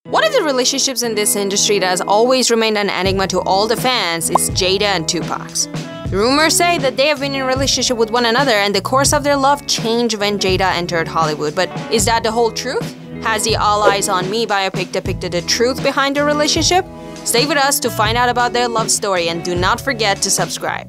One of the relationships in this industry that has always remained an enigma to all the fans is Jada and Tupac's. Rumors say that they have been in a relationship with one another and the course of their love changed when Jada entered Hollywood. But is that the whole truth? Has the All Eyez on Me biopic depicted the truth behind their relationship? Stay with us to find out about their love story and do not forget to subscribe.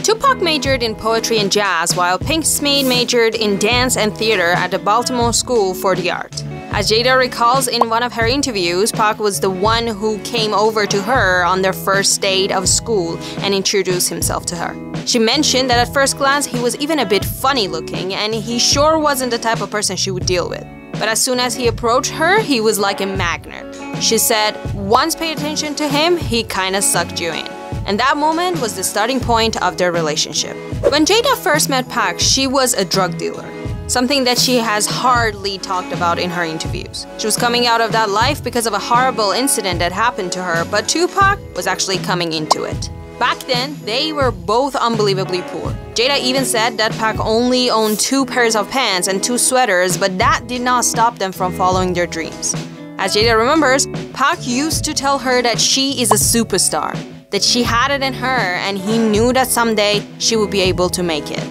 Tupac majored in poetry and jazz, while Pinkett Smith majored in dance and theater at the Baltimore School for the Art. As Jada recalls in one of her interviews, Pac was the one who came over to her on their first date of school and introduced himself to her. She mentioned that at first glance he was even a bit funny looking and he sure wasn't the type of person she would deal with. But as soon as he approached her, he was like a magnet. She said, once paid attention to him, he kinda sucked you in. And that moment was the starting point of their relationship. When Jada first met Pac, she was a drug dealer, something that she has hardly talked about in her interviews. She was coming out of that life because of a horrible incident that happened to her, but Tupac was actually coming into it. Back then, they were both unbelievably poor. Jada even said that Pac only owned 2 pairs of pants and 2 sweaters, but that did not stop them from following their dreams. As Jada remembers, Pac used to tell her that she is a superstar, that she had it in her and he knew that someday she would be able to make it.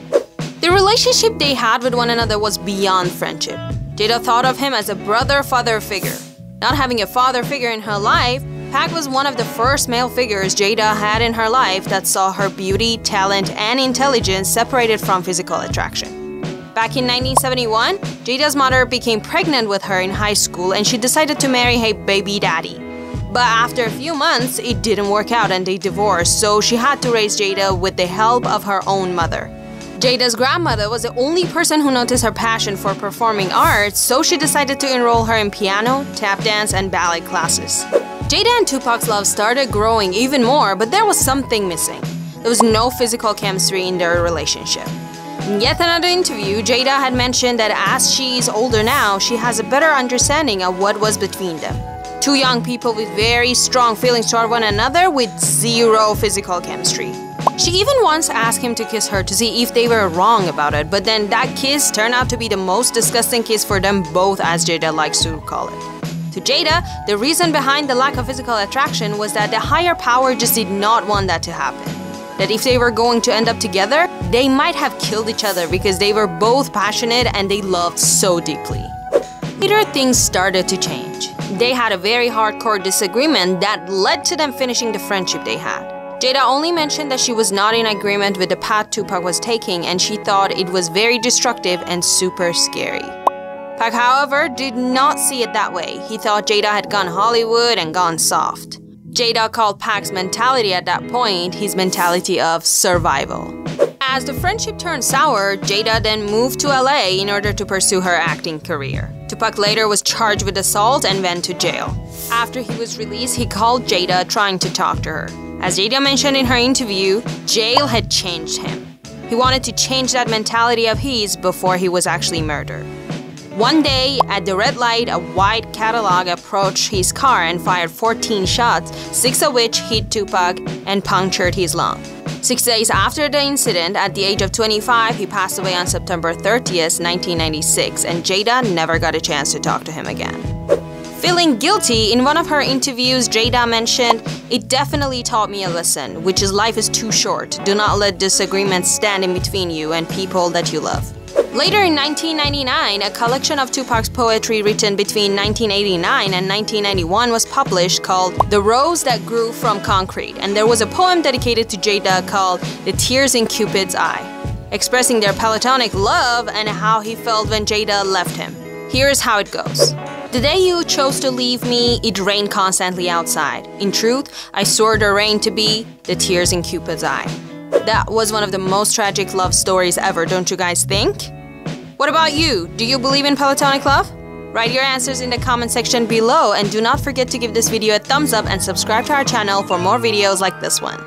The relationship they had with one another was beyond friendship. Jada thought of him as a brother-father figure. Not having a father figure in her life, Pac was one of the first male figures Jada had in her life that saw her beauty, talent, and intelligence separated from physical attraction. Back in 1971, Jada's mother became pregnant with her in high school and she decided to marry her baby daddy. But after a few months, it didn't work out and they divorced, so she had to raise Jada with the help of her own mother. Jada's grandmother was the only person who noticed her passion for performing arts, so she decided to enroll her in piano, tap dance, and ballet classes. Jada and Tupac's love started growing even more, but there was something missing. There was no physical chemistry in their relationship. In yet another interview, Jada had mentioned that as she is older now, she has a better understanding of what was between them. 2 young people with very strong feelings toward one another with zero physical chemistry. She even once asked him to kiss her to see if they were wrong about it, but then that kiss turned out to be the most disgusting kiss for them both, as Jada likes to call it. To Jada, the reason behind the lack of physical attraction was that the higher power just did not want that to happen. That if they were going to end up together, they might have killed each other because they were both passionate and they loved so deeply. Later, things started to change. They had a very hardcore disagreement that led to them finishing the friendship they had. Jada only mentioned that she was not in agreement with the path Tupac was taking and she thought it was very destructive and super scary. Pac, however, did not see it that way. He thought Jada had gone Hollywood and gone soft. Jada called Pac's mentality at that point his mentality of survival. As the friendship turned sour, Jada then moved to LA in order to pursue her acting career. Tupac later was charged with assault and went to jail. After he was released, he called Jada trying to talk to her. As Jada mentioned in her interview, jail had changed him. He wanted to change that mentality of his before he was actually murdered. One day, at the red light, a white Cadillac approached his car and fired 14 shots, 6 of which hit Tupac and punctured his lung. 6 days after the incident, at the age of 25, he passed away on September 30th, 1996, and Jada never got a chance to talk to him again. Feeling guilty, in one of her interviews, Jada mentioned, "It definitely taught me a lesson, which is life is too short. Do not let disagreements stand in between you and people that you love." Later in 1999, a collection of Tupac's poetry written between 1989 and 1991 was published called The Rose That Grew From Concrete, and there was a poem dedicated to Jada called The Tears in Cupid's Eye, expressing their platonic love and how he felt when Jada left him. Here's how it goes. "The day you chose to leave me, it rained constantly outside. In truth, I saw the rain to be the tears in Cupid's eye." That was one of the most tragic love stories ever, don't you guys think? What about you? Do you believe in platonic love? Write your answers in the comment section below and do not forget to give this video a thumbs up and subscribe to our channel for more videos like this one.